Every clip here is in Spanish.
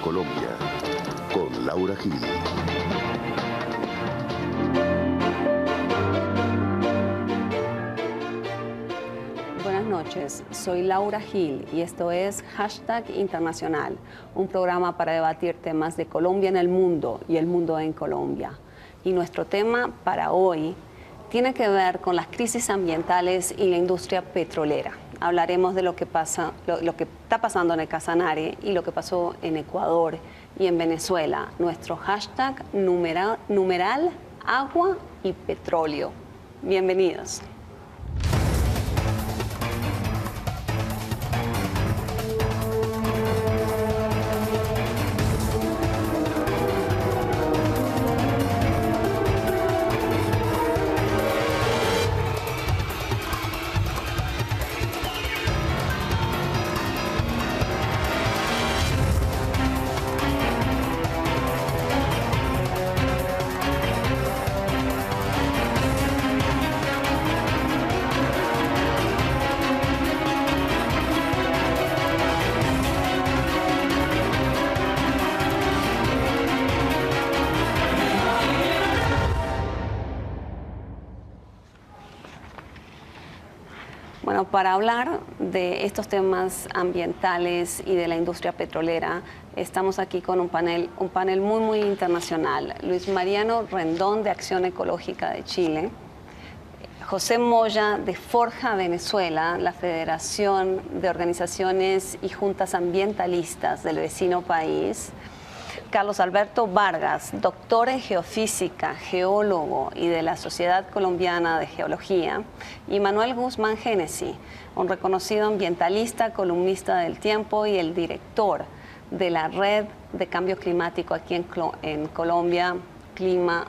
Colombia, con Laura Gil. Buenas noches, soy Laura Gil y esto es Hashtag Internacional, un programa para debatir temas de Colombia en el mundo y el mundo en Colombia. Y nuestro tema para hoy tiene que ver con las crisis ambientales y la industria petrolera. Hablaremos de lo que está pasando en el Casanare y lo que pasó en Ecuador y en Venezuela. Nuestro hashtag numeral agua y petróleo. Bienvenidos. Bueno, para hablar de estos temas ambientales y de la industria petrolera, estamos aquí con un panel muy internacional. Luis Mariano Rendón, de Acción Ecológica de Chile, José Moya, de Forja Venezuela, la Federación de Organizaciones y Juntas Ambientalistas del vecino país, Carlos Alberto Vargas, doctor en geofísica, geólogo y de la Sociedad Colombiana de Geología, y Manuel Guzmán Genesi, un reconocido ambientalista, columnista del Tiempo y el director de la Red de Cambio Climático aquí en Colombia, Clima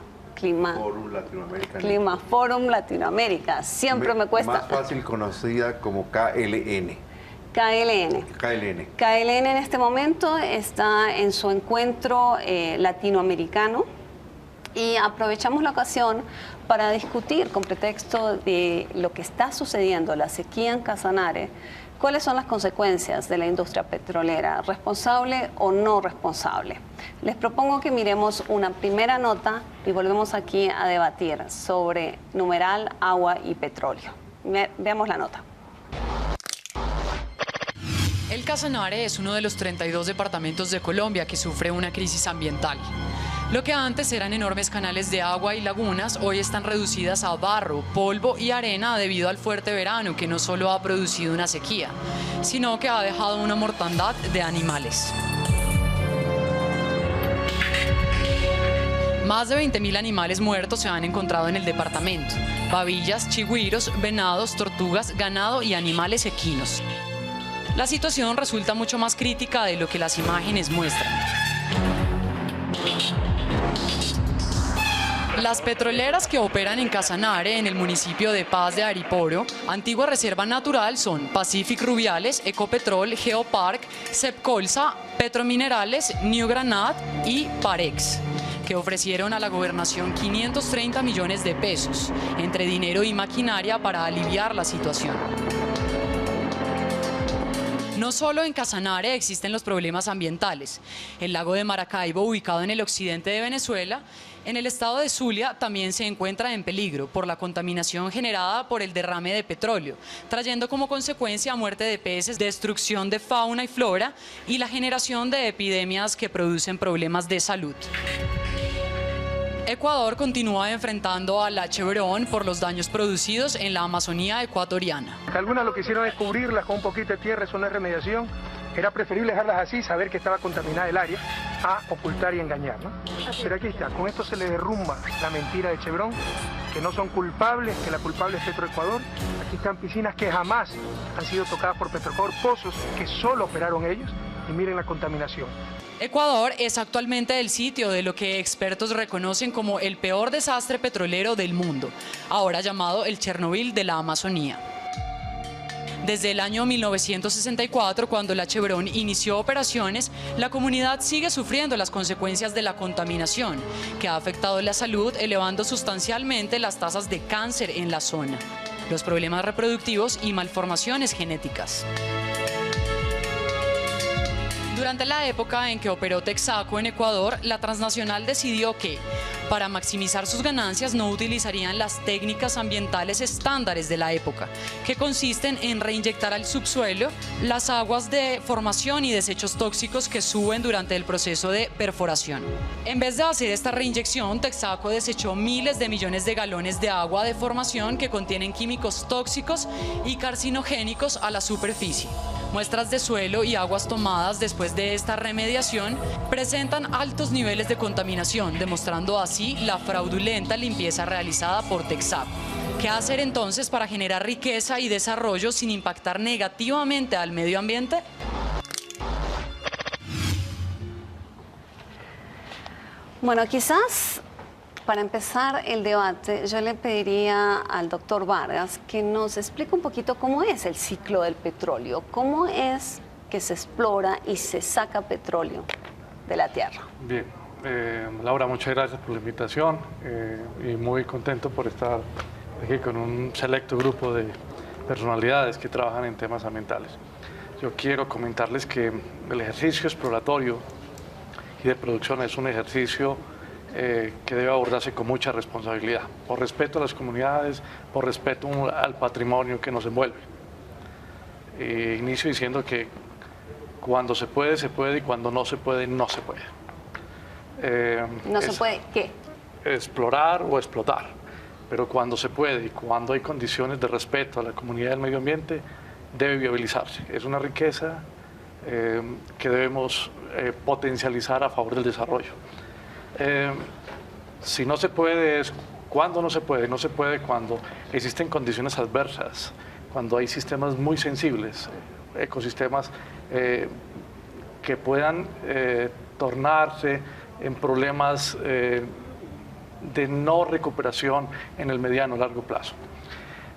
Forum Latinoamérica. Siempre me cuesta. Más fácil conocida como KLN. KLN en este momento está en su encuentro latinoamericano y aprovechamos la ocasión para discutir con pretexto de lo que está sucediendo, la sequía en Casanare, cuáles son las consecuencias de la industria petrolera, responsable o no responsable. Les propongo que miremos una primera nota y volvemos aquí a debatir sobre numeral, agua y petróleo. Veamos la nota. El Casanare es uno de los 32 departamentos de Colombia que sufre una crisis ambiental. Lo que antes eran enormes canales de agua y lagunas, hoy están reducidas a barro, polvo y arena debido al fuerte verano que no solo ha producido una sequía, sino que ha dejado una mortandad de animales. Más de 20.000 animales muertos se han encontrado en el departamento: babillas, chigüiros, venados, tortugas, ganado y animales equinos. La situación resulta mucho más crítica de lo que las imágenes muestran. Las petroleras que operan en Casanare, en el municipio de Paz de Ariporo, antigua reserva natural, son Pacific Rubiales, Ecopetrol, Geopark, Sepcolsa, Petrominerales, New Granat y Parex, que ofrecieron a la gobernación 530 millones de pesos, entre dinero y maquinaria, para aliviar la situación. No solo en Casanare existen los problemas ambientales. El lago de Maracaibo, ubicado en el occidente de Venezuela, en el estado de Zulia, también se encuentra en peligro por la contaminación generada por el derrame de petróleo, trayendo como consecuencia muerte de peces, destrucción de fauna y flora y la generación de epidemias que producen problemas de salud. Ecuador continúa enfrentando a la Chevron por los daños producidos en la Amazonía ecuatoriana. Algunas lo que hicieron es cubrirlas con un poquito de tierra, eso no es remediación. Era preferible dejarlas así, saber que estaba contaminada el área, a ocultar y engañar, ¿no? Pero aquí está, con esto se le derrumba la mentira de Chevron, que no son culpables, que la culpable es Petroecuador. Aquí están piscinas que jamás han sido tocadas por Petroecuador, pozos que solo operaron ellos, y miren la contaminación. Ecuador es actualmente el sitio de lo que expertos reconocen como el peor desastre petrolero del mundo, ahora llamado el Chernobyl de la Amazonía. Desde el año 1964, cuando la Chevron inició operaciones, la comunidad sigue sufriendo las consecuencias de la contaminación, que ha afectado la salud, elevando sustancialmente las tasas de cáncer en la zona, los problemas reproductivos y malformaciones genéticas. Durante la época en que operó Texaco en Ecuador, la transnacional decidió que, para maximizar sus ganancias, no utilizarían las técnicas ambientales estándares de la época, que consisten en reinyectar al subsuelo las aguas de formación y desechos tóxicos que suben durante el proceso de perforación. En vez de hacer esta reinyección, Texaco desechó miles de millones de galones de agua de formación que contienen químicos tóxicos y carcinogénicos a la superficie. Muestras de suelo y aguas tomadas después de esta remediación presentan altos niveles de contaminación, demostrando así la fraudulenta limpieza realizada por Texaco. ¿Qué hacer entonces para generar riqueza y desarrollo sin impactar negativamente al medio ambiente? Bueno, quizás para empezar el debate, yo le pediría al doctor Vargas que nos explique un poquito cómo es el ciclo del petróleo, cómo es que se explora y se saca petróleo de la tierra. Bien, Laura, muchas gracias por la invitación y muy contento por estar aquí con un selecto grupo de personalidades que trabajan en temas ambientales. Yo quiero comentarles que el ejercicio exploratorio y de producción es un ejercicio que debe abordarse con mucha responsabilidad, por respeto a las comunidades, por respeto al patrimonio que nos envuelve. Inicio diciendo que cuando se puede y cuando no se puede, no se puede. ¿No se puede qué? Explorar o explotar, pero cuando se puede y cuando hay condiciones de respeto a la comunidad y al medio ambiente, debe viabilizarse. Es una riqueza que debemos potencializar a favor del desarrollo. Si no se puede, es cuando no se puede. No se puede cuando existen condiciones adversas, cuando hay sistemas muy sensibles, ecosistemas que puedan tornarse en problemas de no recuperación en el mediano o largo plazo.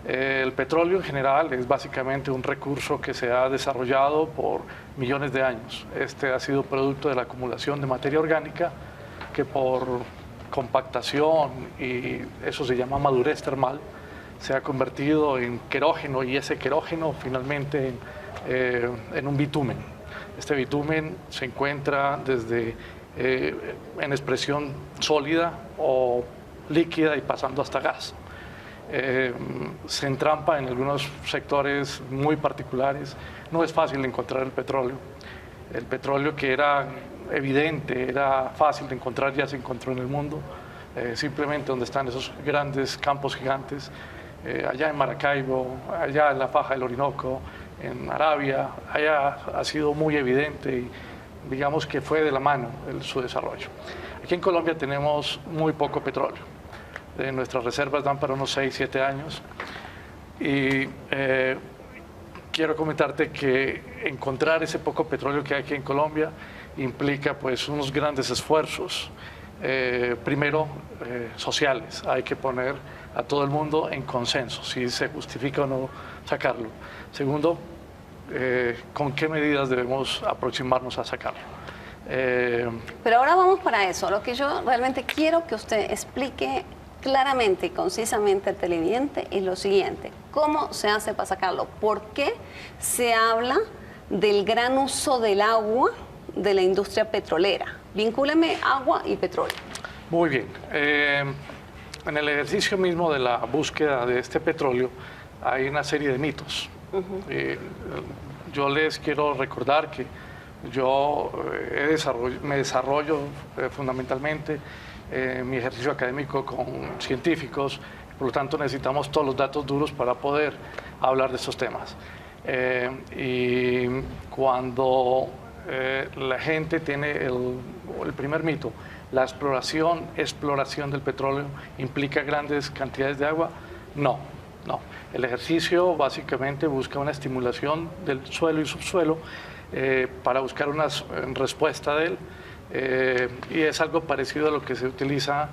El petróleo en general es básicamente un recurso que se ha desarrollado por millones de años. Este ha sido producto de la acumulación de materia orgánica que por compactación, y eso se llama madurez termal, se ha convertido en querógeno, y ese querógeno finalmente en un bitumen. Este bitumen se encuentra desde en expresión sólida o líquida y pasando hasta gas. Se entrampa en algunos sectores muy particulares. No es fácil encontrar el petróleo. El petróleo que era evidente, era fácil de encontrar, ya se encontró en el mundo, simplemente donde están esos grandes campos gigantes, allá en Maracaibo, allá en la faja del Orinoco, en Arabia, allá ha sido muy evidente y digamos que fue de la mano su desarrollo. Aquí en Colombia tenemos muy poco petróleo. Nuestras reservas dan para unos 6, 7 años y quiero comentarte que encontrar ese poco petróleo que hay aquí en Colombia implica pues unos grandes esfuerzos, primero sociales, hay que poner a todo el mundo en consenso, si se justifica o no sacarlo. Segundo, con qué medidas debemos aproximarnos a sacarlo. Pero ahora vamos para eso. Lo que yo realmente quiero que usted explique claramente y concisamente al televidente es lo siguiente: ¿cómo se hace para sacarlo? ¿Por qué se habla del gran uso del agua de la industria petrolera? Vincúleme agua y petróleo. Muy bien. En el ejercicio mismo de la búsqueda de este petróleo hay una serie de mitos. Yo les quiero recordar que yo me desarrollo fundamentalmente mi ejercicio académico con científicos, por lo tanto necesitamos todos los datos duros para poder hablar de estos temas. Y cuando la gente tiene el primer mito, la exploración del petróleo implica grandes cantidades de agua, no. El ejercicio básicamente busca una estimulación del suelo y subsuelo para buscar una respuesta de él, y es algo parecido a lo que se utiliza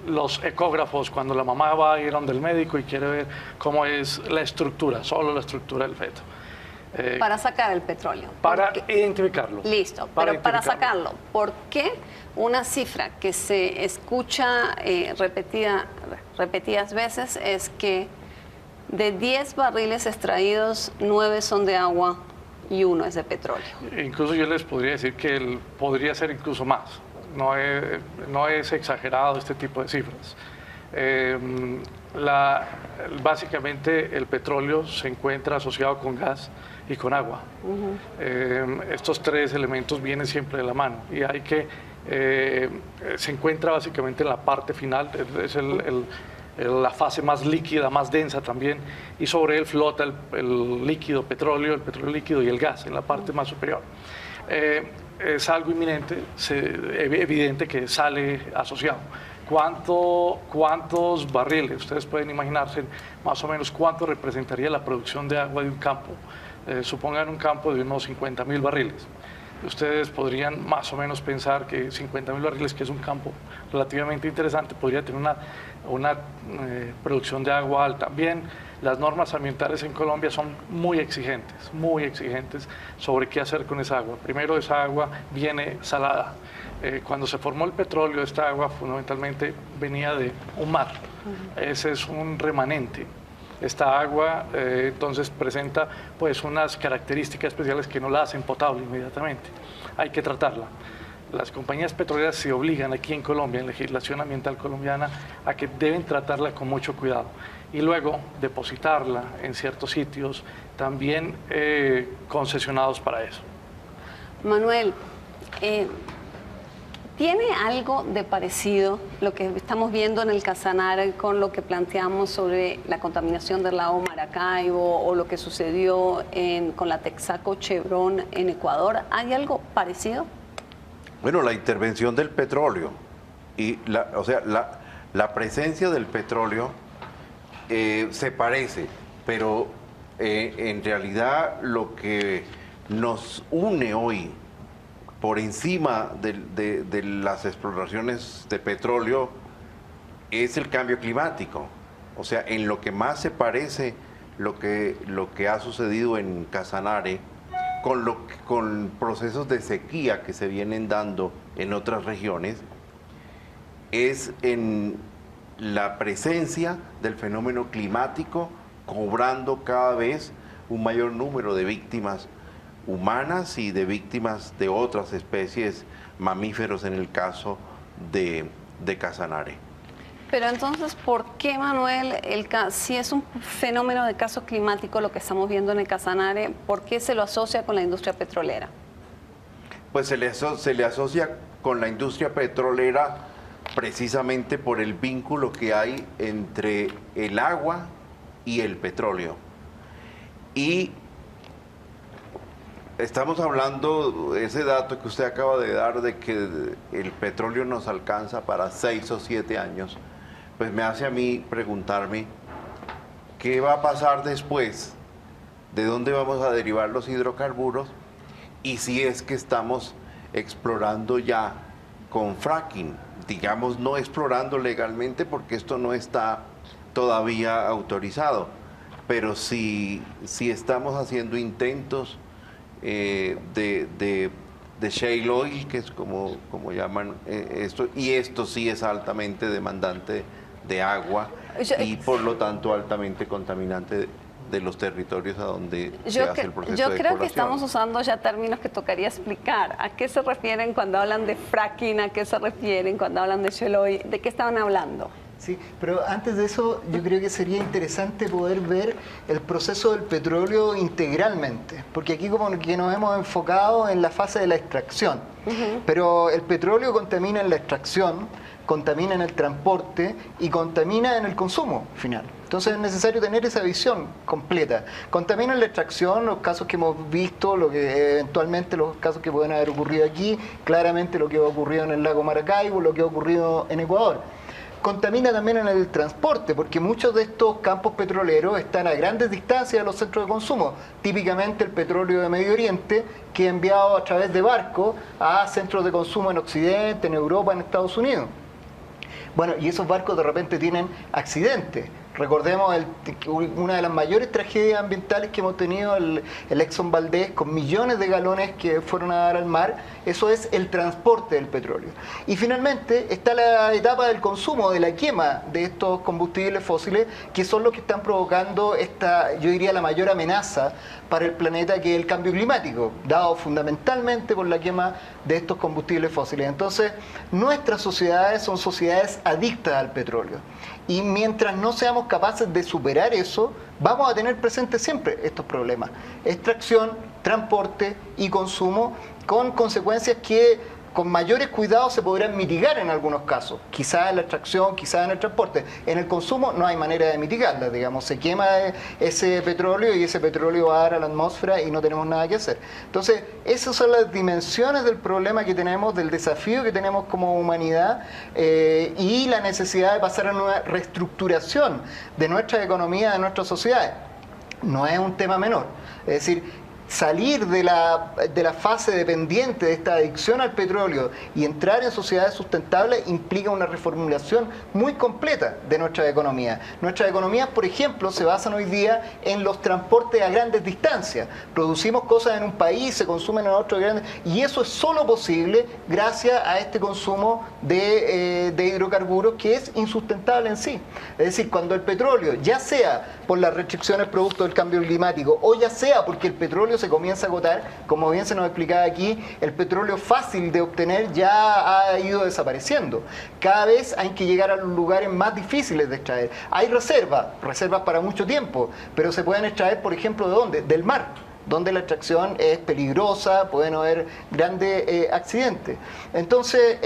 los ecógrafos cuando la mamá va a ir donde el médico y quiere ver cómo es la estructura, solo la estructura del feto. Para sacar el petróleo. Para identificarlo. Listo, pero para sacarlo, ¿por qué una cifra que se escucha repetidas veces es que de 10 barriles extraídos, 9 son de agua y 1 es de petróleo. Incluso yo les podría decir que podría ser incluso más. No es exagerado este tipo de cifras. Básicamente el petróleo se encuentra asociado con gas y con agua. Estos tres elementos vienen siempre de la mano y hay que se encuentra básicamente en la parte final, es la fase más líquida, más densa también, y sobre él flota el líquido petróleo, el petróleo líquido y el gas en la parte más superior. Es algo inminente, evidente que sale asociado. ¿Cuántos barriles? Ustedes pueden imaginarse más o menos cuánto representaría la producción de agua de un campo. Supongan un campo de unos 50.000 barriles. Ustedes podrían más o menos pensar que 50.000 barriles, que es un campo relativamente interesante, podría tener una producción de agua alta. Bien, las normas ambientales en Colombia son muy exigentes sobre qué hacer con esa agua. Primero, esa agua viene salada. Cuando se formó el petróleo, esta agua fundamentalmente venía de un mar. Ese es un remanente. Esta agua entonces presenta pues unas características especiales que no la hacen potable inmediatamente. Hay que tratarla. Las compañías petroleras se obligan aquí en Colombia, en legislación ambiental colombiana, a que deben tratarla con mucho cuidado y luego depositarla en ciertos sitios también concesionados para eso. Manuel, ¿tiene algo de parecido lo que estamos viendo en el Casanare con lo que planteamos sobre la contaminación del lago Maracaibo o lo que sucedió con la Texaco Chevron en Ecuador? ¿Hay algo parecido? Bueno, la intervención del petróleo y la presencia del petróleo se parece, pero en realidad lo que nos une hoy por encima de las exploraciones de petróleo es el cambio climático. O sea, en lo que más se parece lo que ha sucedido en Casanare con procesos de sequía que se vienen dando en otras regiones, es en la presencia del fenómeno climático cobrando cada vez un mayor número de víctimas humanas y de víctimas de otras especies, mamíferos en el caso de Casanare. Pero entonces, ¿por qué, Manuel, si es un fenómeno de caso climático lo que estamos viendo en el Casanare, por qué se lo asocia con la industria petrolera? Pues se le asocia con la industria petrolera precisamente por el vínculo que hay entre el agua y el petróleo. Y estamos hablando, ese dato que usted acaba de dar de que el petróleo nos alcanza para 6 o 7 años, pues me hace a mí preguntarme qué va a pasar después, de dónde vamos a derivar los hidrocarburos y si es que estamos explorando ya con fracking, digamos no explorando legalmente porque esto no está todavía autorizado, pero si estamos haciendo intentos de shale oil, que es como llaman esto, y esto sí es altamente demandante de agua y por lo tanto altamente contaminante de los territorios a donde se hace el proceso de Yo creo exploración. que estamos usando ya términos que tocaría explicar. ¿A qué se refieren cuando hablan de fracking? ¿A qué se refieren cuando hablan de shale oil? ¿De qué estaban hablando? Sí, pero antes de eso yo creo que sería interesante poder ver el proceso del petróleo integralmente, porque aquí como que nos hemos enfocado en la fase de la extracción, pero el petróleo contamina en la extracción, contamina en el transporte y contamina en el consumo final. Entonces es necesario tener esa visión completa. Contamina en la extracción, los casos que hemos visto, lo que eventualmente los casos que pueden haber ocurrido aquí, claramente lo que ha ocurrido en el lago Maracaibo, lo que ha ocurrido en Ecuador. Contamina también en el transporte, porque muchos de estos campos petroleros están a grandes distancias de los centros de consumo. Típicamente el petróleo de Medio Oriente, que es enviado a través de barcos a centros de consumo en Occidente, en Europa, en Estados Unidos. Bueno, y esos barcos de repente tienen accidentes. Recordemos una de las mayores tragedias ambientales que hemos tenido, el Exxon Valdez, con millones de galones que fueron a dar al mar. Eso es el transporte del petróleo. Y finalmente está la etapa del consumo, de la quema de estos combustibles fósiles, que son los que están provocando yo diría, la mayor amenaza para el planeta, que es el cambio climático, dado fundamentalmente por la quema de estos combustibles fósiles. Entonces, nuestras sociedades son sociedades adictas al petróleo. Y mientras no seamos capaces de superar eso, vamos a tener presentes siempre estos problemas. Extracción, transporte y consumo, con consecuencias que con mayores cuidados se podrán mitigar en algunos casos. Quizás en la extracción, quizás en el transporte. En el consumo no hay manera de mitigarla, digamos. Se quema ese petróleo y ese petróleo va a dar a la atmósfera y no tenemos nada que hacer. Entonces, esas son las dimensiones del problema que tenemos, del desafío que tenemos como humanidad, y la necesidad de pasar a una reestructuración de nuestra economía, de nuestras sociedades. No es un tema menor. Es decir, salir de la fase dependiente de esta adicción al petróleo y entrar en sociedades sustentables implica una reformulación muy completa de nuestra economía. Nuestras economías, por ejemplo, se basan hoy día en los transportes a grandes distancias. Producimos cosas en un país, se consumen en otro grande, y eso es solo posible gracias a este consumo de hidrocarburos, que es insustentable en sí. Es decir, cuando el petróleo, ya sea por las restricciones producto del cambio climático o ya sea porque el petróleo se comienza a agotar, como bien se nos explicaba aquí, el petróleo fácil de obtener ya ha ido desapareciendo. Cada vez hay que llegar a los lugares más difíciles de extraer. Hay reservas para mucho tiempo, pero se pueden extraer, por ejemplo, ¿de dónde? Del mar, donde la extracción es peligrosa, pueden haber grandes accidentes. Entonces,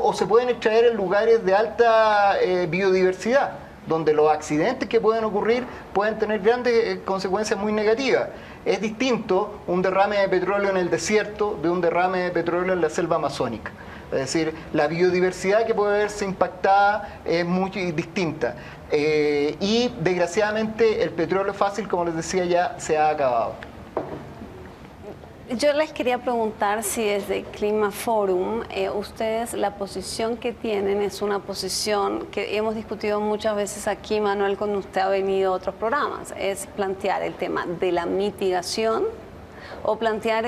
o se pueden extraer en lugares de alta biodiversidad, donde los accidentes que pueden ocurrir pueden tener grandes consecuencias muy negativas. Es distinto un derrame de petróleo en el desierto de un derrame de petróleo en la selva amazónica. Es decir, la biodiversidad que puede verse impactada es muy distinta. Y desgraciadamente el petróleo fácil, como les decía, ya se ha acabado. Yo les quería preguntar si desde Clima Forum, ustedes, la posición que tienen es una posición que hemos discutido muchas veces aquí, Manuel, cuando usted ha venido a otros programas, es plantear el tema de la mitigación o plantear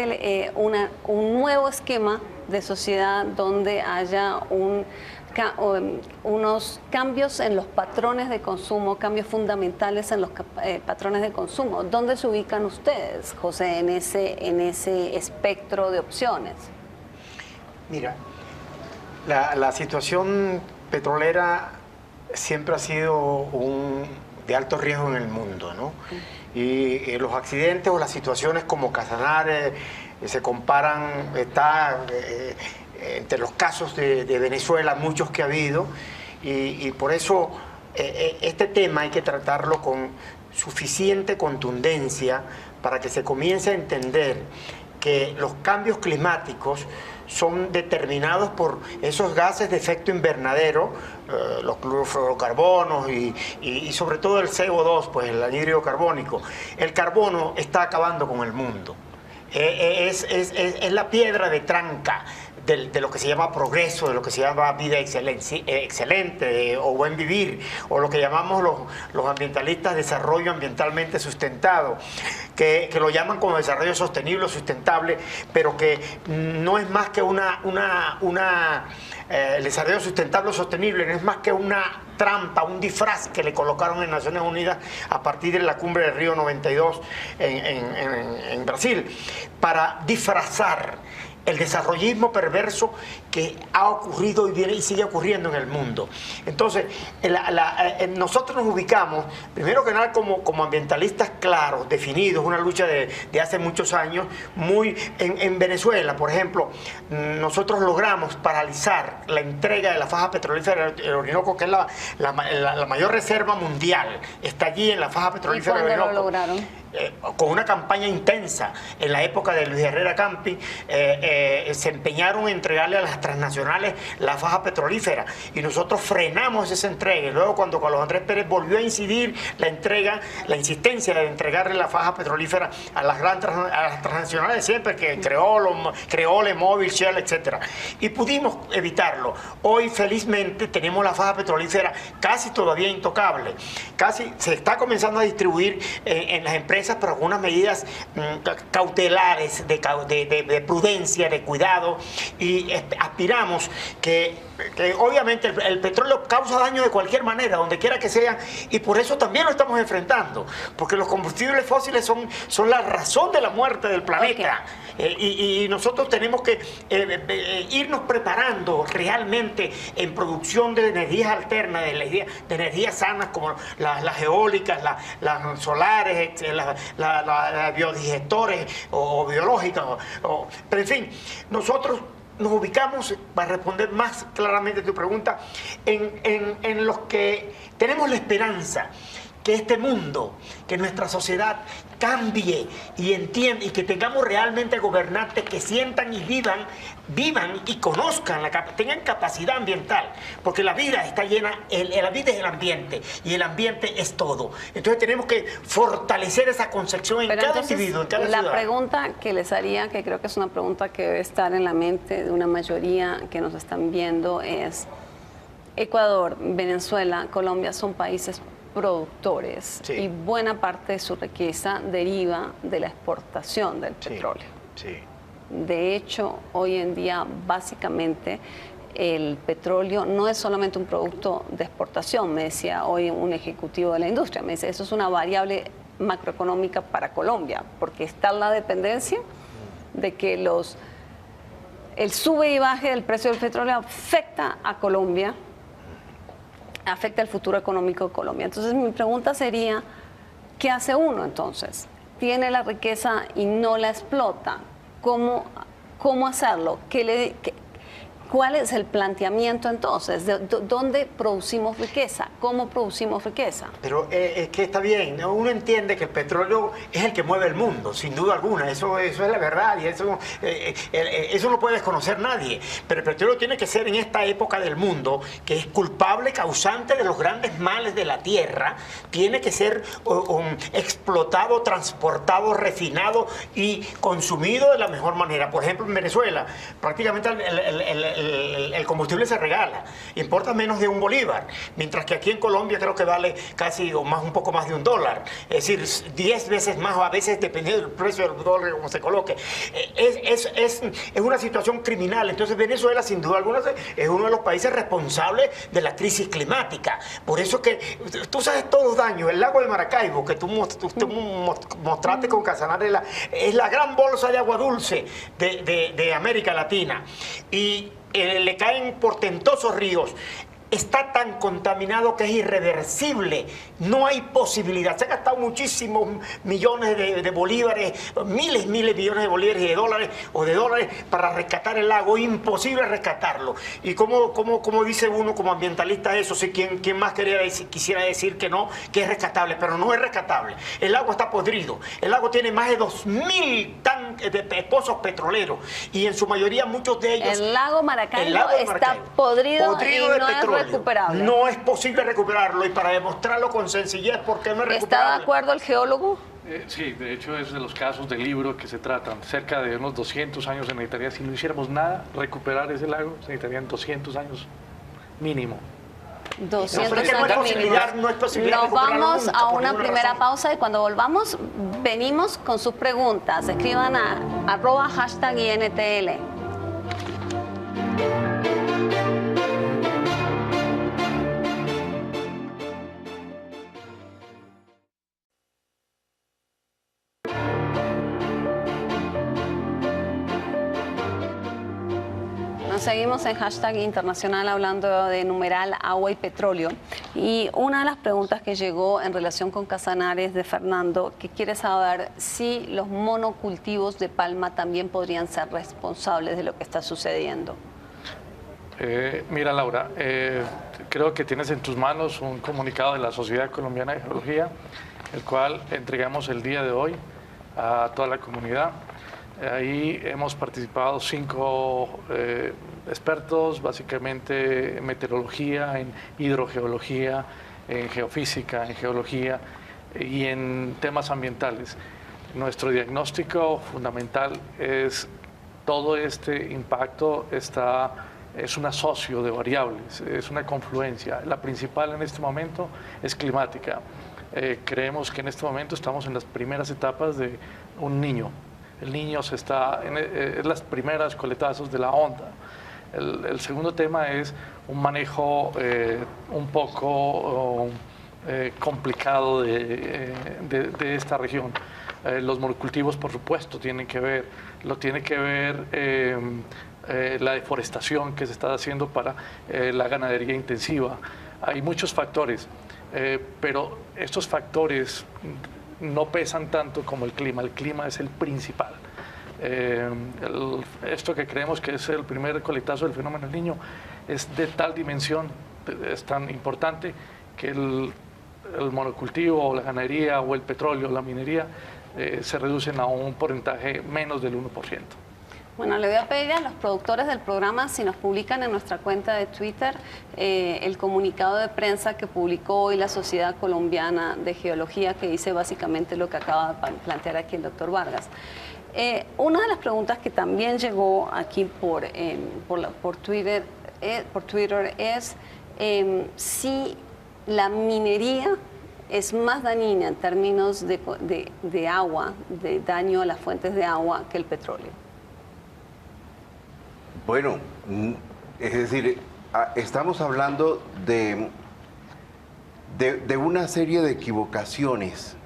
un nuevo esquema de sociedad donde haya unos cambios en los patrones de consumo, cambios fundamentales en los patrones de consumo. ¿Dónde se ubican ustedes, José, en ese espectro de opciones? Mira, la situación petrolera siempre ha sido de alto riesgo en el mundo, ¿no? Y los accidentes o las situaciones como Casanare se comparan, entre los casos de Venezuela, muchos que ha habido, y por eso este tema hay que tratarlo con suficiente contundencia para que se comience a entender que los cambios climáticos son determinados por esos gases de efecto invernadero, los clorofluorocarbonos y sobre todo el CO2, pues el anhídrido carbónico. El carbono está acabando con el mundo. Es la piedra de tranca de lo que se llama progreso, de lo que se llama vida excelente o buen vivir, o lo que llamamos los ambientalistas desarrollo ambientalmente sustentado, que lo llaman como desarrollo sostenible o sustentable, pero que no es más que el desarrollo sustentable o sostenible no es más que una trampa, un disfraz que le colocaron en Naciones Unidas a partir de la cumbre de Río 92 en Brasil, para disfrazar el desarrollismo perverso que ha ocurrido y viene y sigue ocurriendo en el mundo. Entonces, nosotros nos ubicamos, primero que nada, como ambientalistas claros, definidos, una lucha de hace muchos años, muy en Venezuela, por ejemplo, nosotros logramos paralizar la entrega de la faja petrolífera del Orinoco, que es la mayor reserva mundial, está allí en la faja petrolífera del Orinoco. ¿Y cuándo lo lograron? con una campaña intensa en la época de Luis Herrera Campi, se empeñaron en entregarle a las transnacionales la faja petrolífera y nosotros frenamos esa entrega. Y luego cuando Carlos Andrés Pérez volvió a incidir la insistencia de entregarle la faja petrolífera a las transnacionales siempre, que creó Lemóvil, Shell, etcétera, y pudimos evitarlo. Hoy felizmente tenemos la faja petrolífera casi todavía intocable, casi se está comenzando a distribuir en las empresas, pero con unas medidas cautelares de prudencia, de cuidado, y aspiramos que obviamente el petróleo causa daño de cualquier manera, donde quiera que sea, y por eso también lo estamos enfrentando, porque los combustibles fósiles son la razón de la muerte del planeta. Y nosotros tenemos que irnos preparando realmente en producción de energías alternas, de energías sanas como las eólicas, las solares, las biodigestores o biológicas. Pero en fin, nosotros nos ubicamos, para responder más claramente a tu pregunta, en los que tenemos la esperanza que este mundo, que nuestra sociedad cambie y entienda, y que tengamos realmente gobernantes que sientan y vivan y conozcan, tengan capacidad ambiental, porque la vida está llena, la vida es el ambiente y el ambiente es todo. Entonces tenemos que fortalecer esa concepción en cada individuo, en cada ciudad. La pregunta que les haría, que creo que es una pregunta que debe estar en la mente de una mayoría que nos están viendo, es: Ecuador, Venezuela, Colombia son países productores, sí, y buena parte de su riqueza deriva de la exportación del petróleo. Sí. De hecho, hoy en día, básicamente, el petróleo no es solamente un producto de exportación. Me decía hoy un ejecutivo de la industria, me dice, eso es una variable macroeconómica para Colombia, porque está la dependencia de que el sube y baje del precio del petróleo afecta a Colombia, afecta el futuro económico de Colombia. Entonces mi pregunta sería, ¿qué hace uno entonces? Tiene la riqueza y no la explota. ¿Cómo hacerlo? ¿Cuál es el planteamiento entonces? ¿Dónde producimos riqueza? ¿Cómo producimos riqueza? Pero es que está bien, uno entiende que el petróleo es el que mueve el mundo, sin duda alguna, eso es la verdad, y eso no puede desconocer nadie. Pero el petróleo tiene que ser en esta época del mundo, que es culpable, causante de los grandes males de la tierra, tiene que ser explotado, transportado, refinado y consumido de la mejor manera. Por ejemplo, en Venezuela, prácticamente el combustible se regala, importa menos de $1, mientras que aquí en Colombia creo que vale casi un poco más de $1, es decir, 10 veces más, o a veces dependiendo del precio del dólar como se coloque. Es una situación criminal. Entonces Venezuela, sin duda alguna, es uno de los países responsables de la crisis climática. Por eso que tú sabes todos los daños. El lago de Maracaibo, que tú mostraste con Casanare, es la gran bolsa de agua dulce de América Latina, y le caen portentosos ríos. Está tan contaminado que es irreversible, no hay posibilidad. Se han gastado muchísimos millones de bolívares, miles de millones de bolívares y de dólares para rescatar el lago, imposible rescatarlo. Y como dice uno como ambientalista eso, sí, ¿quién más quisiera decir que no, que es rescatable? Pero no es rescatable. El lago está podrido, el lago tiene más de 2.000 pozos petroleros, y en su mayoría muchos de ellos... El lago Maracaibo está podrido y no es recuperable. No es posible recuperarlo, y para demostrarlo con sencillez, ¿por qué no es recuperable? ¿Está de acuerdo el geólogo? Sí, de hecho es de los casos del libro que se tratan. Cerca de unos 200 años se necesitaría, si no hiciéramos nada, recuperar ese lago, se necesitarían 200 años mínimo. 200 años mínimos. Nos vamos a una primera pausa, y cuando volvamos venimos con sus preguntas. Escriban a @INTL. Seguimos en Hashtag Internacional hablando de numeral agua y petróleo, y una de las preguntas que llegó en relación con Casanare es de Fernando, que quiere saber si los monocultivos de palma también podrían ser responsables de lo que está sucediendo. Mira, Laura, creo que tienes en tus manos un comunicado de la Sociedad Colombiana de Geología el cual entregamos el día de hoy a toda la comunidad. Ahí hemos participado 5 expertos, básicamente en meteorología, en hidrogeología, en geofísica, en geología y en temas ambientales. Nuestro diagnóstico fundamental es todo este impacto es un asocio de variables, es una confluencia. La principal en este momento es climática. Creemos que en este momento estamos en las primeras etapas de un niño. El niño es las primeras coletazos de la onda. El segundo tema es un manejo un poco complicado de esta región. Los monocultivos, por supuesto, tiene que ver la deforestación que se está haciendo para la ganadería intensiva. Hay muchos factores, pero estos factores no pesan tanto como el clima. El clima es el principal. Esto que creemos que es el primer coletazo del fenómeno del Niño es de tal dimensión, es tan importante que el monocultivo o la ganadería o el petróleo o la minería se reducen a un porcentaje menos del 1%. Bueno, le voy a pedir a los productores del programa si nos publican en nuestra cuenta de Twitter el comunicado de prensa que publicó hoy la Sociedad Colombiana de Geología, que dice básicamente lo que acaba de plantear aquí el doctor Vargas. Una de las preguntas que también llegó aquí por Twitter es si la minería es más dañina en términos de agua, de daño a las fuentes de agua, que el petróleo. Bueno, es decir, estamos hablando de una serie de equivocaciones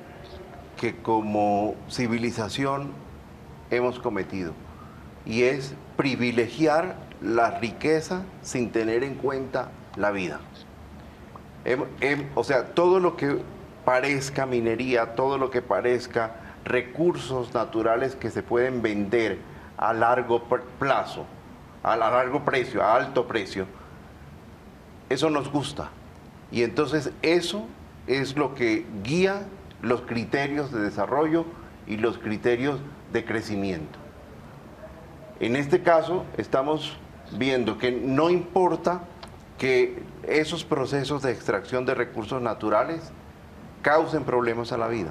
que como civilización hemos cometido, y es privilegiar la riqueza sin tener en cuenta la vida. O sea, todo lo que parezca minería, todo lo que parezca recursos naturales que se pueden vender a largo plazo, a largo precio, a alto precio, eso nos gusta. Y entonces eso es lo que guía los criterios de desarrollo y los criterios de crecimiento. En este caso estamos viendo que no importa que esos procesos de extracción de recursos naturales causen problemas a la vida,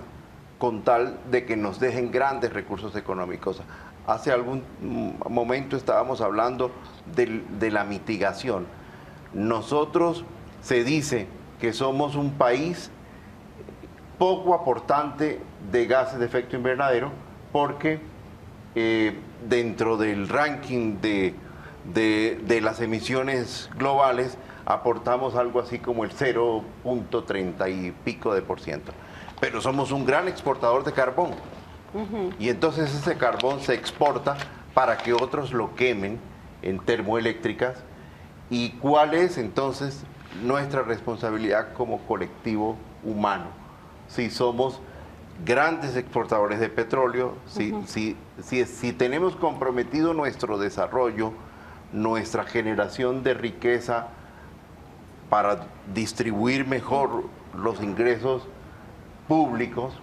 con tal de que nos dejen grandes recursos económicos. Hace algún momento estábamos hablando de la mitigación. Nosotros se dice que somos un país poco aportante de gases de efecto invernadero porque dentro del ranking de las emisiones globales aportamos algo así como el 0.30 y pico de %. Pero somos un gran exportador de carbón. Y entonces ese carbón se exporta para que otros lo quemen en termoeléctricas. ¿Y cuál es entonces nuestra responsabilidad como colectivo humano? Si somos grandes exportadores de petróleo, si tenemos comprometido nuestro desarrollo, nuestra generación de riqueza para distribuir mejor los ingresos públicos,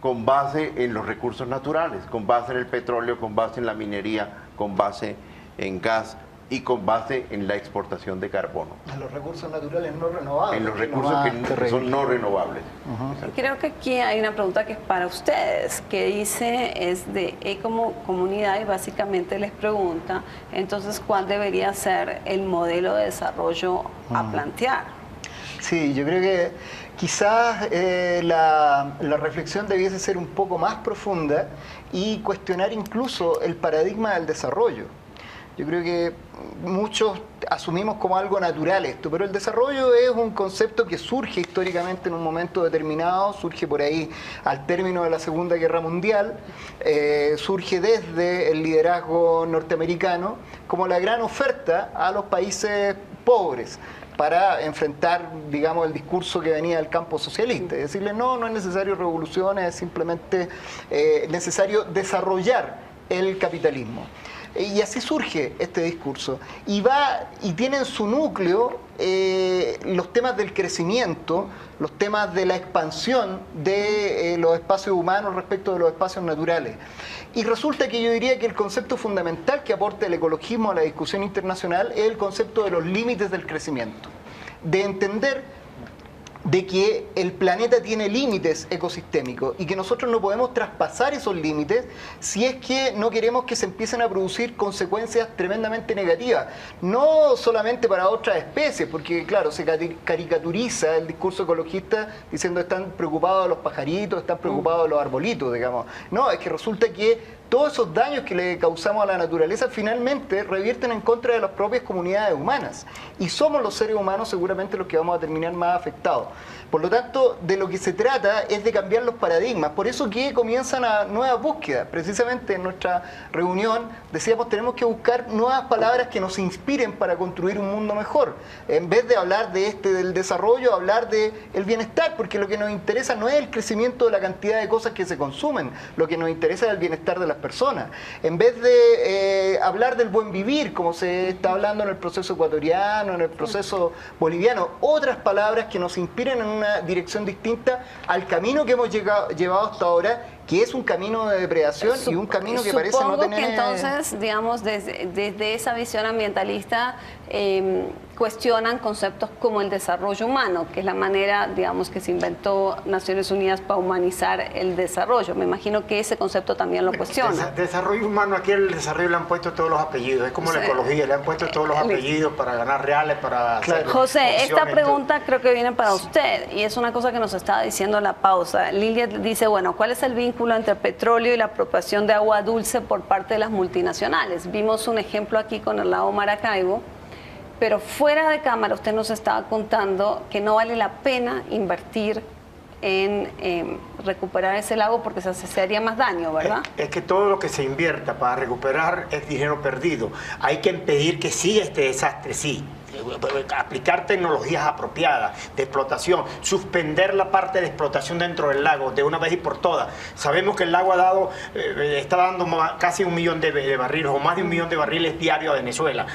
con base en los recursos naturales, con base en el petróleo, con base en la minería, con base en gas y con base en la exportación de carbono. En los recursos naturales no renovables. En los recursos que son no renovables. Creo que aquí hay una pregunta que es para ustedes, que dice, es de Ecomo Comunidad, y básicamente les pregunta, entonces, ¿cuál debería ser el modelo de desarrollo a plantear? Sí, yo creo que quizás la reflexión debiese ser un poco más profunda y cuestionar incluso el paradigma del desarrollo. Yo creo que muchos asumimos como algo natural esto, pero el desarrollo es un concepto que surge históricamente en un momento determinado, surge por ahí al término de la Segunda Guerra Mundial, surge desde el liderazgo norteamericano como la gran oferta a los países pobres para enfrentar, digamos, el discurso que venía del campo socialista, es decirle, no es necesario revoluciones, es simplemente necesario desarrollar el capitalismo. Y así surge este discurso. Y tiene en su núcleo los temas del crecimiento, los temas de la expansión de los espacios humanos respecto de los espacios naturales. Y resulta que yo diría que el concepto fundamental que aporta el ecologismo a la discusión internacional es el concepto de los límites del crecimiento, de entender de que el planeta tiene límites ecosistémicos y que nosotros no podemos traspasar esos límites si es que no queremos que se empiecen a producir consecuencias tremendamente negativas, no solamente para otras especies, porque claro, se caricaturiza el discurso ecologista diciendo están preocupados de los pajaritos, están preocupados de los arbolitos, digamos. No, es que resulta que todos esos daños que le causamos a la naturaleza finalmente revierten en contra de las propias comunidades humanas. Y somos los seres humanos seguramente los que vamos a terminar más afectados. Por lo tanto, de lo que se trata es de cambiar los paradigmas. Por eso que comienzan nuevas búsquedas. Precisamente en nuestra reunión decíamos tenemos que buscar nuevas palabras que nos inspiren para construir un mundo mejor. En vez de hablar del desarrollo, hablar del bienestar, porque lo que nos interesa no es el crecimiento de la cantidad de cosas que se consumen, lo que nos interesa es el bienestar de las personas. En vez de hablar del buen vivir, como se está hablando en el proceso ecuatoriano, en el proceso boliviano, otras palabras que nos inspiren en una dirección distinta al camino que hemos llevado hasta ahora, que es un camino de depredación y un camino que parece no tener... Supongo que entonces, digamos, desde esa visión ambientalista cuestionan conceptos como el desarrollo humano, que es la manera, digamos, que se inventó Naciones Unidas para humanizar el desarrollo. Me imagino que ese concepto también lo cuestiona. Desarrollo humano, aquí el desarrollo le han puesto todos los apellidos, es como la ecología, le han puesto todos los apellidos para ganar reales, para... Claro. José, esta pregunta creo que viene para usted y es una cosa que nos estaba diciendo en la pausa. Lilia dice, bueno, ¿cuál es el vínculo entre el petróleo y la apropiación de agua dulce por parte de las multinacionales? Vimos un ejemplo aquí con el lago Maracaibo, pero fuera de cámara usted nos estaba contando que no vale la pena invertir en recuperar ese lago porque se haría más daño, ¿verdad? Es que todo lo que se invierta para recuperar es dinero perdido. Hay que impedir que siga este desastre, sí. Aplicar tecnologías apropiadas de explotación, suspender la parte de explotación dentro del lago de una vez y por todas. Sabemos que el lago está dando casi 1 millón de barriles o más de 1 millón de barriles diarios a Venezuela.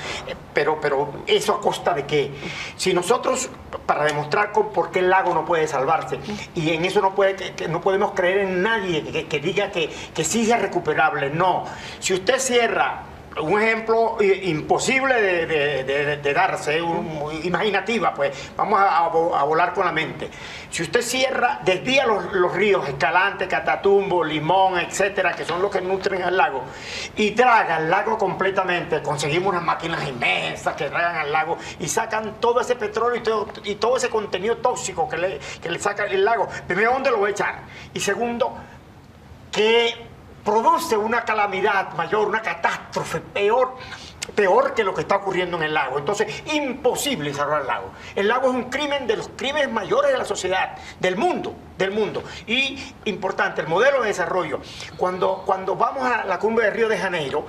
Pero ¿eso a costa de qué? Si nosotros, para demostrar por qué el lago no puede salvarse, y en eso no podemos creer en nadie que diga que sí es recuperable, no. Si usted cierra, un ejemplo imposible de darse, imaginativa, pues vamos a volar con la mente. Si usted cierra, desvía los ríos, Escalante, Catatumbo, Limón, etcétera, que son los que nutren al lago, y traga el lago completamente, conseguimos unas máquinas inmensas que tragan al lago y sacan todo ese petróleo y todo ese contenido tóxico que le saca el lago. Primero, ¿dónde lo va a echar? Y segundo, que produce una calamidad mayor, una catástrofe peor que lo que está ocurriendo en el lago. Entonces, imposible salvar el lago. El lago es un crimen de los crímenes mayores de la sociedad, del mundo. Y, importante, el modelo de desarrollo. Cuando vamos a la cumbre de Río de Janeiro,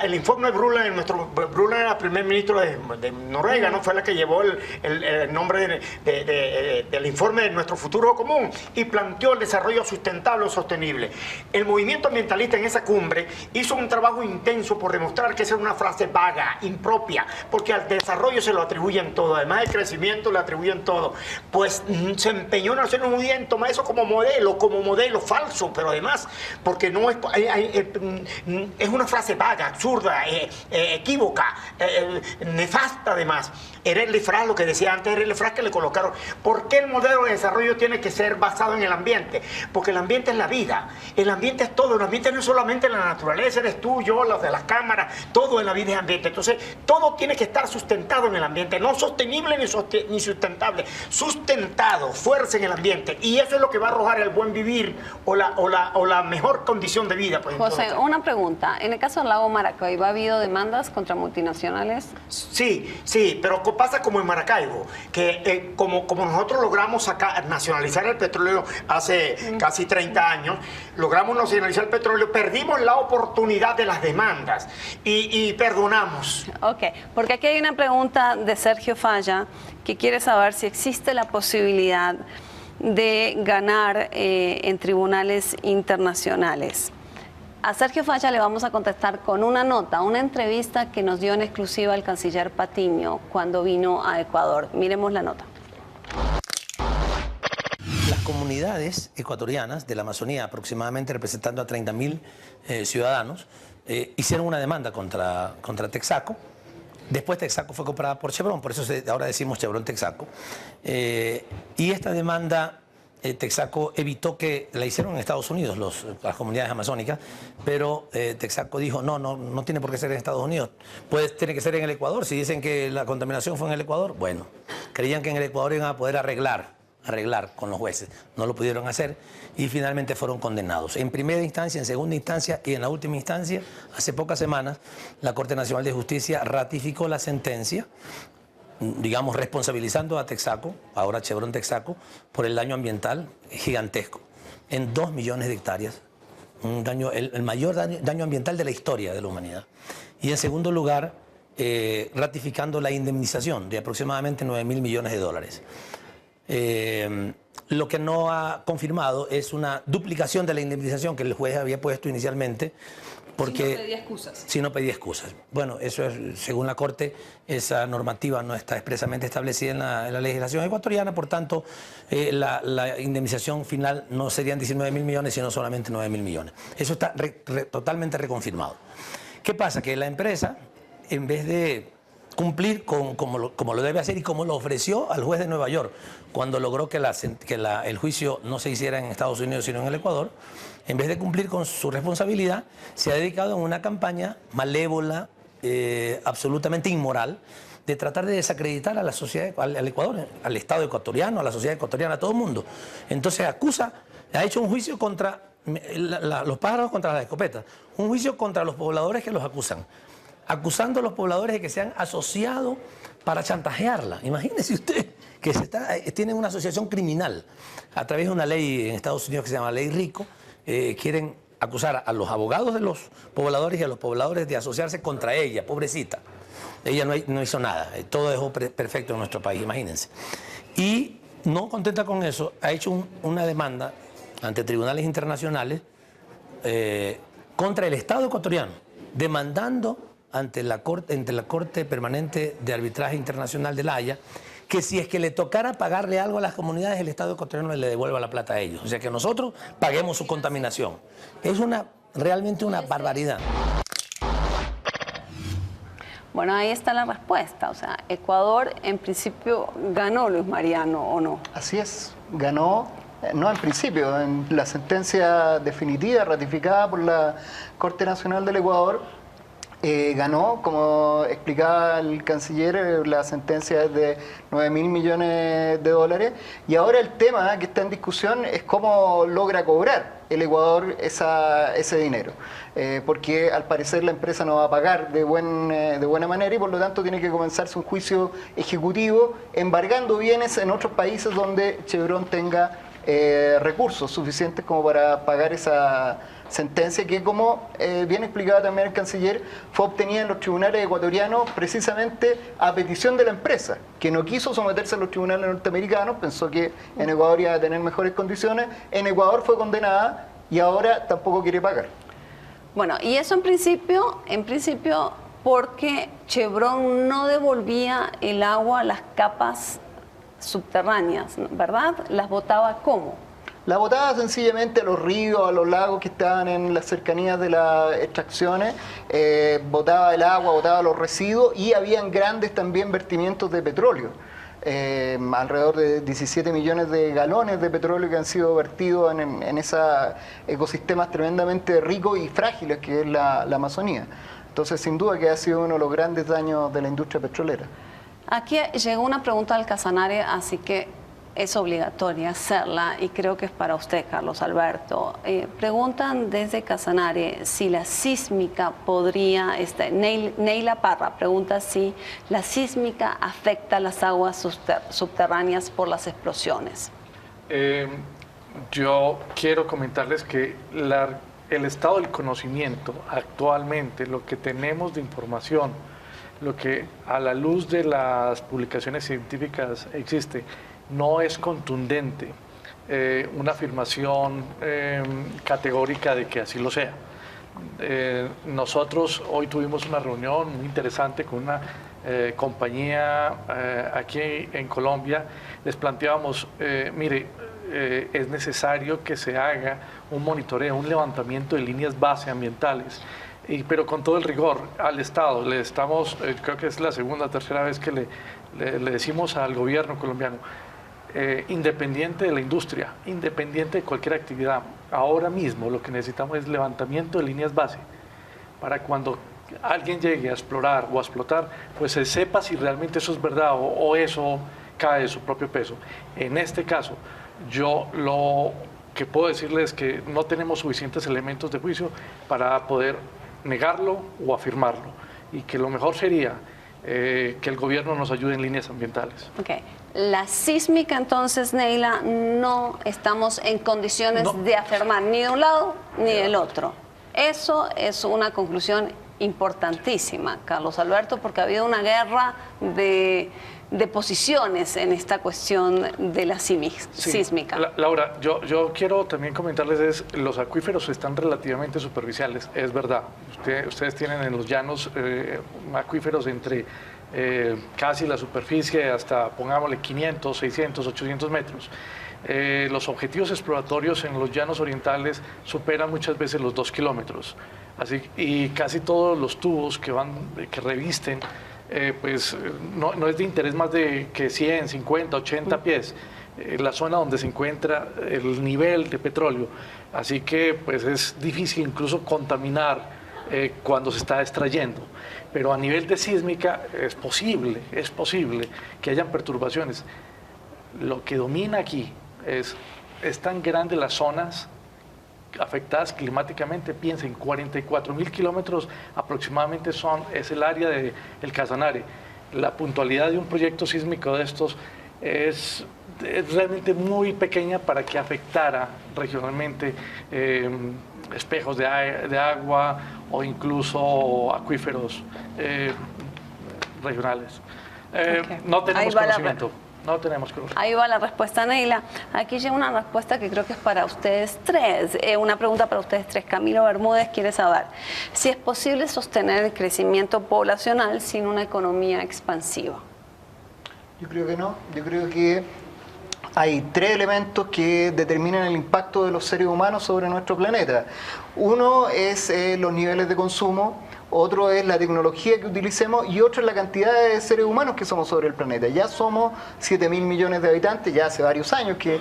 el informe de Brundtland era el primer ministro de Noruega, ¿no? Fue la que llevó el nombre del informe de nuestro futuro común y planteó el desarrollo sustentable o sostenible. El movimiento ambientalista en esa cumbre hizo un trabajo intenso por demostrar que esa es una frase vaga, impropia, porque al desarrollo se lo atribuyen todo, además del crecimiento le atribuyen todo. Pues se empeñó Naciones Unidas en tomar eso como modelo falso, pero además, porque no es una frase vaga, absurda, equívoca, nefasta además. Era el disfraz, lo que decía antes, era el disfraz que le colocaron. ¿Por qué el modelo de desarrollo tiene que ser basado en el ambiente? Porque el ambiente es la vida, el ambiente es todo, el ambiente no es solamente la naturaleza, eres tú, yo, los de las cámaras, todo en la vida es ambiente. Entonces, todo tiene que estar sustentado en el ambiente, no sostenible ni sustentable, sustentado, fuerza en el ambiente. Y eso es lo que va a arrojar el buen vivir o la mejor condición de vida. Pues, José, una pregunta. En el caso del lago Maracaibo, ¿ha habido demandas contra multinacionales? Sí, pero pasa como en Maracaibo, que como nosotros logramos nacionalizar el petróleo hace casi 30 años, logramos nacionalizar el petróleo, perdimos la oportunidad de las demandas y perdonamos. Ok, porque aquí hay una pregunta de Sergio Falla que quiere saber si existe la posibilidad de ganar en tribunales internacionales. A Sergio Facha le vamos a contestar con una nota, una entrevista que nos dio en exclusiva el canciller Patiño cuando vino a Ecuador. Miremos la nota. Las comunidades ecuatorianas de la Amazonía, aproximadamente representando a 30.000 ciudadanos, hicieron una demanda contra Texaco. Después Texaco fue comprada por Chevron, por eso ahora decimos Chevron Texaco. Y esta demanda, Texaco evitó que la hicieron en Estados Unidos, las comunidades amazónicas, pero Texaco dijo, no tiene por qué ser en Estados Unidos, tiene que ser en el Ecuador. Si dicen que la contaminación fue en el Ecuador, bueno, creían que en el Ecuador iban a poder arreglar con los jueces. No lo pudieron hacer y finalmente fueron condenados. En primera instancia, en segunda instancia y en la última instancia, hace pocas semanas, la Corte Nacional de Justicia ratificó la sentencia, digamos, responsabilizando a Texaco, ahora Chevron Texaco, por el daño ambiental gigantesco, en 2 millones de hectáreas, el mayor daño ambiental de la historia de la humanidad. Y en segundo lugar, ratificando la indemnización de aproximadamente 9.000 millones de dólares. Lo que no ha confirmado es una duplicación de la indemnización que el juez había puesto inicialmente, porque si no pedía excusas. Bueno, eso es, según la Corte, esa normativa no está expresamente establecida en la legislación ecuatoriana, por tanto, la indemnización final no serían 19.000 millones, sino solamente 9.000 millones. Eso está totalmente reconfirmado. ¿Qué pasa? Que la empresa, en vez de cumplir como lo debe hacer y como lo ofreció al juez de Nueva York cuando logró que el juicio no se hiciera en Estados Unidos sino en el Ecuador, en vez de cumplir con su responsabilidad, se ha dedicado a una campaña malévola, absolutamente inmoral, de tratar de desacreditar a la sociedad, al Ecuador, al Estado ecuatoriano, a la sociedad ecuatoriana, a todo el mundo. Entonces ha hecho un juicio contra los pájaros contra las escopetas, un juicio contra los pobladores que los acusan, acusando a los pobladores de que se han asociado para chantajearla. Imagínese usted que tienen una asociación criminal a través de una ley en Estados Unidos que se llama Ley Rico. Quieren acusar a los abogados de los pobladores y a los pobladores de asociarse contra ella, pobrecita. Ella no hizo nada, todo dejó perfecto en nuestro país, imagínense. Y no contenta con eso, ha hecho una demanda ante tribunales internacionales contra el Estado ecuatoriano, demandando ante la Corte Permanente de Arbitraje Internacional de La Haya, que si es que le tocara pagarle algo a las comunidades, el Estado ecuatoriano le devuelva la plata a ellos. O sea, que nosotros paguemos su contaminación. Es realmente una barbaridad. Bueno, ahí está la respuesta. O sea, Ecuador en principio ganó, Luis Mariano, ¿o no? Así es, ganó. No en principio, en la sentencia definitiva ratificada por la Corte Nacional del Ecuador, ganó, como explicaba el canciller, la sentencia es de 9.000 millones de dólares, y ahora el tema que está en discusión es cómo logra cobrar el Ecuador ese dinero, porque al parecer la empresa no va a pagar de buena manera y por lo tanto tiene que comenzarse un juicio ejecutivo embargando bienes en otros países donde Chevron tenga recursos suficientes como para pagar esa sentencia que, como bien explicaba también el canciller, fue obtenida en los tribunales ecuatorianos precisamente a petición de la empresa, que no quiso someterse a los tribunales norteamericanos, pensó que en Ecuador iba a tener mejores condiciones, en Ecuador fue condenada y ahora tampoco quiere pagar. Bueno, y eso en principio porque Chevron no devolvía el agua a las capas subterráneas, ¿verdad? ¿Las botaba cómo? La botaba sencillamente a los ríos, a los lagos que estaban en las cercanías de las extracciones, botaba el agua, botaba los residuos y habían grandes también vertimientos de petróleo. Alrededor de 17 millones de galones de petróleo que han sido vertidos en esos ecosistemas tremendamente ricos y frágiles que es la Amazonía. Entonces, sin duda que ha sido uno de los grandes daños de la industria petrolera. Aquí llegó una pregunta al Casanare, así que es obligatoria hacerla y creo que es para usted, Carlos Alberto. Preguntan desde Casanare si la sísmica podría, Neila Parra pregunta si la sísmica afecta las aguas subterráneas por las explosiones. Yo quiero comentarles que el estado del conocimiento actualmente, lo que tenemos de información, lo que a la luz de las publicaciones científicas existe, no es contundente una afirmación categórica de que así lo sea. Nosotros hoy tuvimos una reunión muy interesante con una compañía aquí en Colombia. Les planteábamos, mire, es necesario que se haga un monitoreo, un levantamiento de líneas base ambientales, pero con todo el rigor al Estado. Le estamos, creo que es la segunda o tercera vez que le decimos al gobierno colombiano, independiente de la industria, independiente de cualquier actividad, ahora mismo lo que necesitamos es levantamiento de líneas base, para cuando alguien llegue a explorar o a explotar, pues se sepa si realmente eso es verdad o eso cae de su propio peso. En este caso, yo lo que puedo decirles es que no tenemos suficientes elementos de juicio para poder negarlo o afirmarlo, y que lo mejor sería que el gobierno nos ayude en líneas ambientales. Okay. La sísmica, entonces, Neila, no estamos en condiciones de afirmar ni de un lado ni del otro. Eso es una conclusión importantísima, Carlos Alberto, porque ha habido una guerra de posiciones en esta cuestión de la sísmica. Sí. Laura, yo quiero también comentarles, los acuíferos están relativamente superficiales, es verdad. Ustedes tienen en los llanos acuíferos entre casi la superficie hasta, pongámosle, 500, 600, 800 metros. Los objetivos exploratorios en los llanos orientales superan muchas veces los 2 kilómetros. Y casi todos los tubos que revisten, pues no es de interés más de que 100, 50, 80 pies. La zona donde se encuentra el nivel de petróleo. Así que pues es difícil incluso contaminar cuando se está extrayendo. Pero a nivel de sísmica es posible que hayan perturbaciones. Lo que domina aquí es tan grande las zonas afectadas climáticamente. Piensen, 44.000 kilómetros aproximadamente es el área del Casanare. La puntualidad de un proyecto sísmico de estos es realmente muy pequeña para que afectara regionalmente espejos de agua o incluso acuíferos regionales. No tenemos conocimiento. No tenemos conocimiento. Ahí va la respuesta, Neila. Aquí llega una respuesta que creo que es para ustedes tres. Una pregunta para ustedes tres. Camilo Bermúdez quiere saber si es posible sostener el crecimiento poblacional sin una economía expansiva. Yo creo que no. Yo creo que hay 3 elementos que determinan el impacto de los seres humanos sobre nuestro planeta. Uno es los niveles de consumo, otro es la tecnología que utilicemos y otro es la cantidad de seres humanos que somos sobre el planeta. Ya somos 7.000 millones de habitantes, ya hace varios años que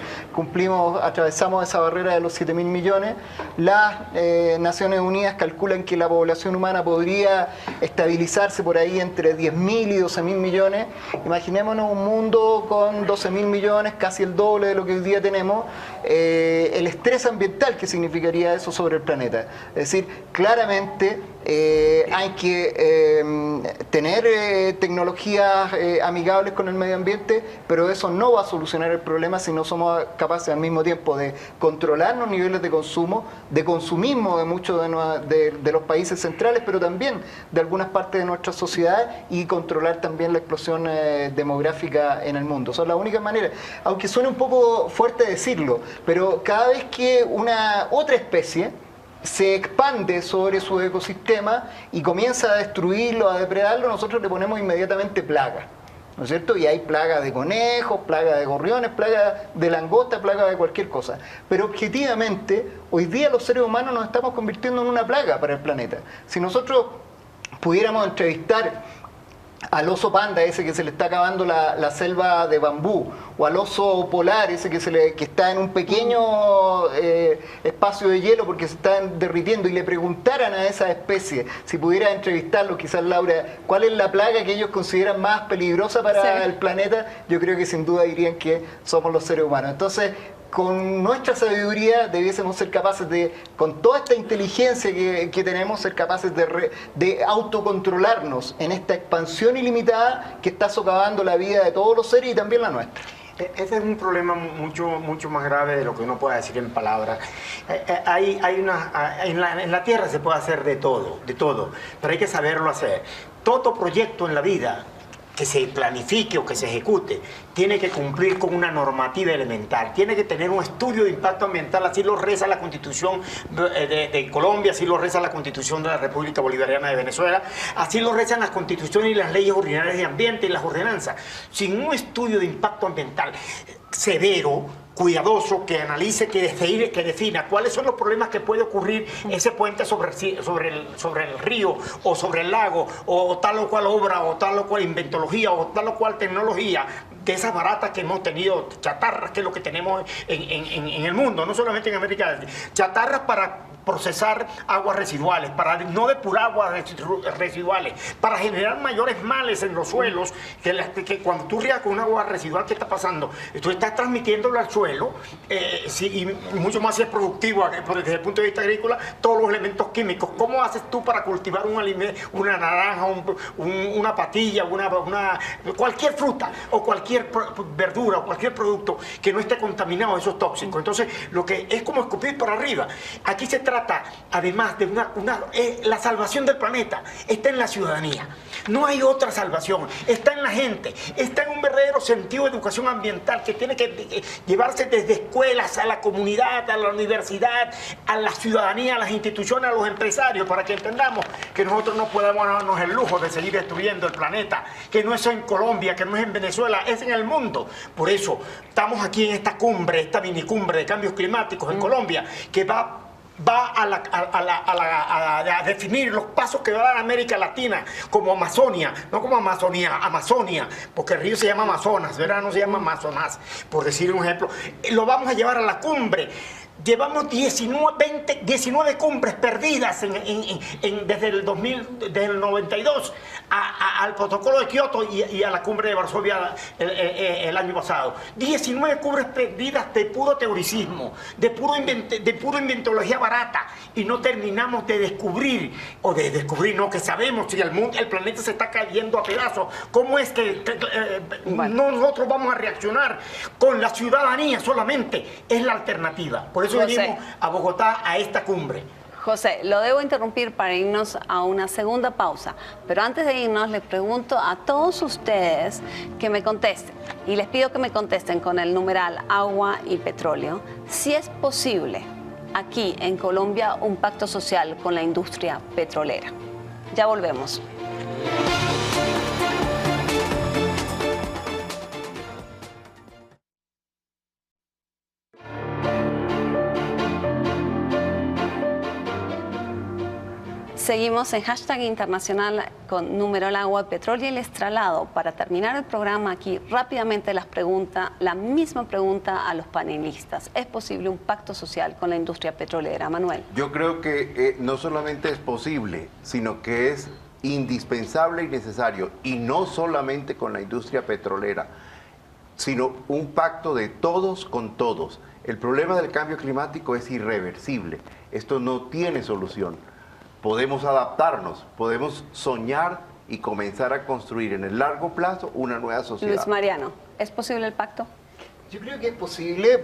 atravesamos esa barrera de los 7.000 millones. Las Naciones Unidas calculan que la población humana podría estabilizarse por ahí entre 10.000 y 12.000 millones. Imaginémonos un mundo con 12.000 millones, casi el doble de lo que hoy día tenemos. El estrés ambiental que significaría eso sobre el planeta. Es decir, claramente hay que tener tecnologías amigables con el medio ambiente, pero eso no va a solucionar el problema si no somos capaces al mismo tiempo de controlar los niveles de consumo, de consumismo de muchos de los países centrales, pero también de algunas partes de nuestra sociedad, y controlar también la explosión demográfica en el mundo. Son las únicas maneras, aunque suene un poco fuerte decirlo, pero cada vez que una otra especie se expande sobre su ecosistema y comienza a destruirlo, a depredarlo, nosotros le ponemos inmediatamente plaga, ¿no es cierto? Y hay plagas de conejos, plagas de gorriones, plagas de langosta, plagas de cualquier cosa. Pero objetivamente, hoy día los seres humanos nos estamos convirtiendo en una plaga para el planeta. Si nosotros pudiéramos entrevistar al oso panda, ese que se le está acabando la selva de bambú, o al oso polar, ese que está en un pequeño espacio de hielo porque se están derritiendo, y le preguntaran a esa especie, si pudiera entrevistarlo, quizás Laura, cuál es la plaga que ellos consideran más peligrosa para el planeta, yo creo que sin duda dirían que somos los seres humanos. Entonces, con nuestra sabiduría debiésemos ser capaces de, con toda esta inteligencia que tenemos, ser capaces de autocontrolarnos en esta expansión ilimitada que está socavando la vida de todos los seres y también la nuestra. Ese es un problema mucho más grave de lo que uno puede decir en palabras. En la Tierra se puede hacer de todo, pero hay que saberlo hacer. Todo proyecto en la vida que se planifique o que se ejecute, tiene que cumplir con una normativa elemental, tiene que tener un estudio de impacto ambiental, así lo reza la Constitución de Colombia, así lo reza la Constitución de la República Bolivariana de Venezuela, así lo rezan las constituciones y las leyes ordinarias de ambiente y las ordenanzas. Sin un estudio de impacto ambiental severo, cuidadoso, que analice, que defina cuáles son los problemas que puede ocurrir ese puente sobre el río o sobre el lago, o tal o cual obra, o tal o cual inventología, o tal o cual tecnología, de esas baratas que hemos tenido, chatarras, que es lo que tenemos en el mundo, no solamente en América Latina, chatarras para procesar aguas residuales, para no depurar aguas residuales, para generar mayores males en los suelos, que cuando tú riegas con un agua residual, ¿qué está pasando? Tú estás transmitiéndolo al suelo, y mucho más si es productivo desde el punto de vista agrícola, todos los elementos químicos. ¿Cómo haces tú para cultivar un alimento, una naranja, una patilla, cualquier fruta o cualquier verdura o cualquier producto que no esté contaminado de esos tóxicos? Entonces, lo que es como escupir para arriba. Aquí se trata, además de la salvación del planeta, está en la ciudadanía. No hay otra salvación, está en la gente, está en un verdadero sentido de educación ambiental que tiene que llevarse desde escuelas a la comunidad, a la universidad, a la ciudadanía, a las instituciones, a los empresarios, para que entendamos que nosotros no podemos darnos el lujo de seguir destruyendo el planeta, que no es en Colombia, que no es en Venezuela, es en el mundo. Por eso estamos aquí en esta cumbre, esta minicumbre de cambios climáticos en Colombia, que va a definir los pasos que va a dar América Latina como Amazonia, no como Amazonía, Amazonia, porque el río se llama Amazonas, ¿verdad? No se llama Amazonas, por decir un ejemplo. Lo vamos a llevar a la cumbre. Llevamos 19 cumbres perdidas desde el 92 al protocolo de Kioto y a la cumbre de Varsovia el año pasado. 19 cumbres perdidas de puro teoricismo, de pura inventología barata, y no terminamos de descubrir, no, que sabemos si el planeta se está cayendo a pedazos. ¿Cómo es que nosotros vamos a reaccionar? Con la ciudadanía solamente es la alternativa. Por eso venimos a Bogotá a esta cumbre. José, lo debo interrumpir para irnos a una segunda pausa, pero antes de irnos les pregunto a todos ustedes que me contesten, y les pido que me contesten con el numeral agua y petróleo, si es posible aquí en Colombia un pacto social con la industria petrolera. Ya volvemos. Seguimos en hashtag internacional con numeral agua, petróleo y el estralado. Para terminar el programa aquí, rápidamente la misma pregunta a los panelistas. ¿Es posible un pacto social con la industria petrolera, Manuel? Yo creo que no solamente es posible, sino que es indispensable y necesario, y no solamente con la industria petrolera, sino un pacto de todos con todos. El problema del cambio climático es irreversible. Esto no tiene solución. Podemos adaptarnos, podemos soñar y comenzar a construir en el largo plazo una nueva sociedad. Luis Mariano, ¿es posible el pacto? Yo creo que es posible,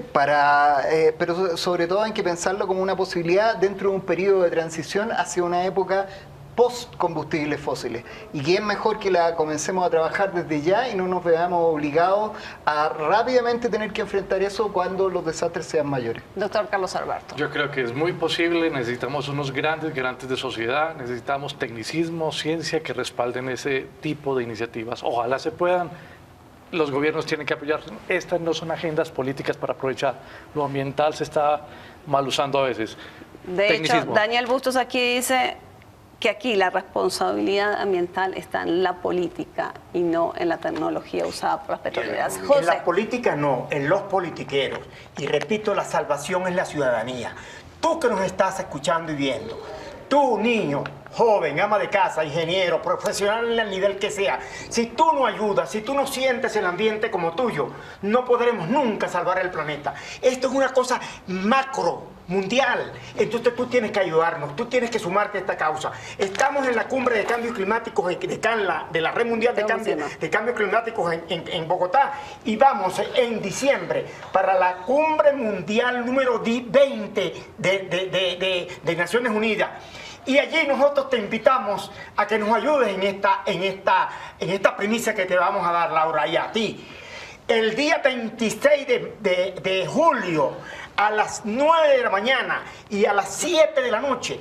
pero sobre todo hay que pensarlo como una posibilidad dentro de un periodo de transición hacia una época post-combustibles fósiles. Y que es mejor que la comencemos a trabajar desde ya y no nos veamos obligados a rápidamente tener que enfrentar eso cuando los desastres sean mayores. Doctor Carlos Alberto. Yo creo que es muy posible, necesitamos unos grandes garantes de sociedad, necesitamos tecnicismo, ciencia que respalden ese tipo de iniciativas. Ojalá se puedan. Los gobiernos tienen que apoyar. Estas no son agendas políticas para aprovechar. Lo ambiental se está mal usando a veces. De hecho, Daniel Bustos aquí dice que aquí la responsabilidad ambiental está en la política y no en la tecnología usada por las petroleras. José. En la política no, en los politiqueros. Y repito, la salvación es la ciudadanía. Tú que nos estás escuchando y viendo, tú, niño, joven, ama de casa, ingeniero, profesional en el nivel que sea, si tú no ayudas, si tú no sientes el ambiente como tuyo, no podremos nunca salvar el planeta. Esto es una cosa macro, mundial. Entonces tú tienes que ayudarnos, tú tienes que sumarte a esta causa. Estamos en la cumbre de cambios climáticos de CANLA, de la Red Mundial de Cambios Climáticos en Bogotá, y vamos en diciembre para la cumbre mundial número 20 de Naciones Unidas. Y allí nosotros te invitamos a que nos ayudes en esta primicia que te vamos a dar, Laura, y a ti. El día 26 de julio, a las 9 de la mañana y a las 7 de la noche,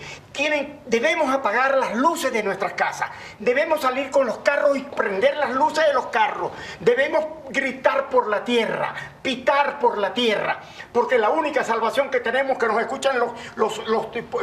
debemos apagar las luces de nuestras casas. Debemos salir con los carros y prender las luces de los carros. Debemos gritar por la tierra, pitar por la tierra, porque la única salvación que tenemos, que nos escuchan los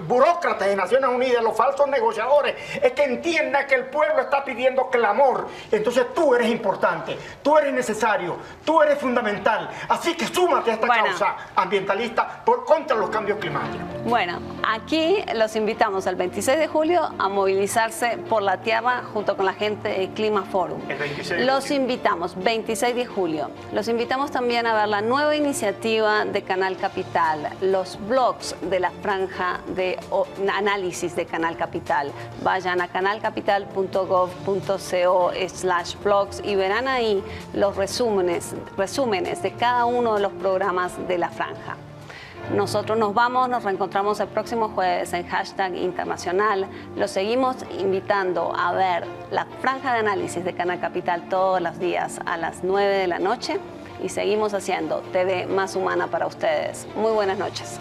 burócratas de Naciones Unidas, los falsos negociadores, es que entiendan que el pueblo está pidiendo clamor. Entonces tú eres importante, tú eres necesario, tú eres fundamental. Así que súmate a esta causa ambientalista contra los cambios climáticos. Bueno, aquí los invitamos el 26 de julio a movilizarse por la tierra junto con la gente de Clima Forum. El 26 de los julio. invitamos, 26 de julio. Los invitamos también a ver la nueva iniciativa de Canal Capital, los blogs de la franja de análisis de Canal Capital. Vayan a canalcapital.gov.co/blogs y verán ahí los resúmenes de cada uno de los programas de la franja. Nosotros nos reencontramos el próximo jueves en Hashtag Internacional. Los seguimos invitando a ver la franja de análisis de Canal Capital todos los días a las 9 de la noche y seguimos haciendo TV más humana para ustedes. Muy buenas noches.